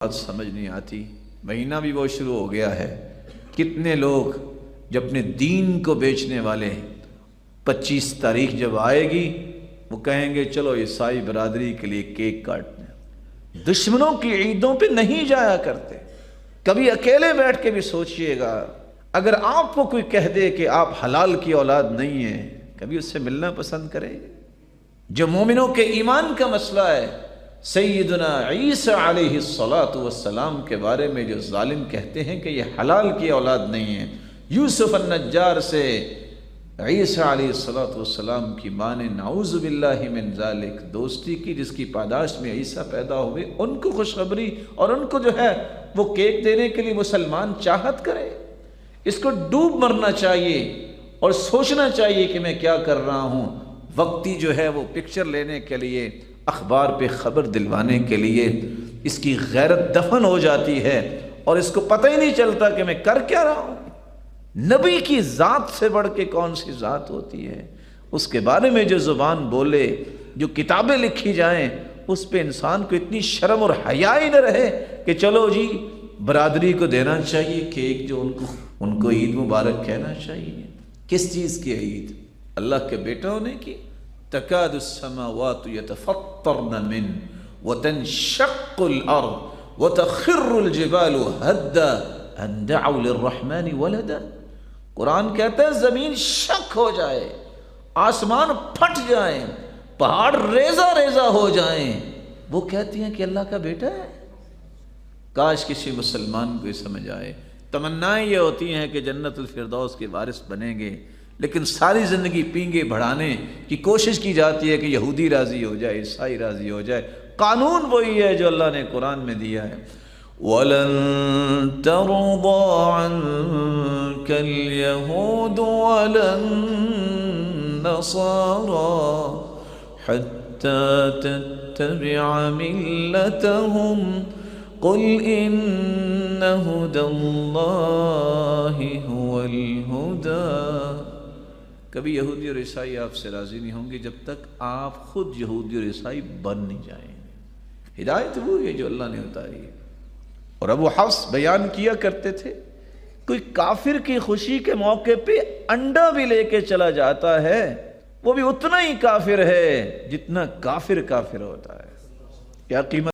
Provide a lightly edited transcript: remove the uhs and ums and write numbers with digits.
بات سمجھ نہیں آتی، مہینہ بھی وہ شروع ہو گیا ہے۔ کتنے لوگ جب اپنے دین کو بیچنے والے 25 تاریخ جب آئے گی وہ کہیں گے چلو عیسائی برادری کے لیے کیک کاٹتے ہیں۔ دشمنوں کی عیدوں پہ نہیں جایا کرتے۔ کبھی اکیلے بیٹھ کے بھی سوچئے گا، اگر آپ کو کوئی کہہ دے کہ آپ حلال کی اولاد نہیں ہیں، کبھی اس سے ملنا پسند کریں گے؟ جو مومنوں کے ایمان کا مسئلہ ہے، سیدنا عیسیٰ علیہ السلام کے بارے میں جو ظالم کہتے ہیں کہ یہ حلال کی اولاد نہیں ہے، یوسف النجار سے عیسیٰ علیہ السلام کی ماں نے نعوذ باللہ من ذالک دوستی کی، جس کی پاداش میں عیسیٰ پیدا ہوئے، ان کو خوشخبری اور ان کو جو ہے وہ کیک دینے کے لیے مسلمان چاہت کرے۔ اس کو ڈوب مرنا چاہیے اور سوچنا چاہیے کہ میں کیا کر رہا ہوں۔ وقتی جو ہے وہ پکچر لینے کے لیے، اخبار پہ خبر دلوانے کے لیے اس کی غیرت دفن ہو جاتی ہے اور اس کو پتہ ہی نہیں چلتا کہ میں کر کیا رہا ہوں۔ نبی کی ذات سے بڑھ کے کون سی ذات ہوتی ہے؟ اس کے بارے میں جو زبان بولے، جو کتابیں لکھی جائیں، اس پہ انسان کو اتنی شرم اور حیا ہی نہ رہے کہ چلو جی برادری کو دینا چاہیے کیک، جو ان کو عید مبارک کہنا چاہیے۔ کس چیز کی عید؟ اللہ کے بیٹا ہونے کی؟ تکاد السماوات یتفطرن من وتنشق الارض وتخر الجبال هدا ان دعوا للرحمن ولدا۔ قرآن کہتا ہے زمین شک ہو جائے، آسمان پھٹ جائیں، پہاڑ ریزہ ریزہ ہو جائیں، وہ کہتی ہیں کہ اللہ کا بیٹا ہے۔ کاش کسی مسلمان کو یہ سمجھ آئے۔ تمنائیں یہ ہوتی ہیں کہ جنت الفردوس کے وارث بنیں گے، لیکن ساری زندگی پینگے بڑھانے کی کوشش کی جاتی ہے کہ یہودی راضی ہو جائے، عیسائی راضی ہو جائے۔ قانون وہی ہے جو اللہ نے قرآن میں دیا ہے۔ وَلَن تَرْضَىٰ عَنكَ الْيَهُودُ وَلَا النَّصَارَىٰ حَتَّىٰ تَتَّبِعَ مِلَّتَهُمْ قُلْ إِنَّ هُدَى اللَّهِ هُوَ الْهُدَىٰ۔ کبھی یہودی اور عیسائی آپ سے راضی نہیں ہوں گے جب تک آپ خود یہودی اور عیسائی بن نہیں جائیں گے۔ ہدایت وہ ہے جو اللہ نے اتاری ہے۔ اور ابو حفص بیان کیا کرتے تھے، کوئی کافر کی خوشی کے موقع پہ انڈا بھی لے کے چلا جاتا ہے، وہ بھی اتنا ہی کافر ہے جتنا کافر ہوتا ہے۔ کیا قیمت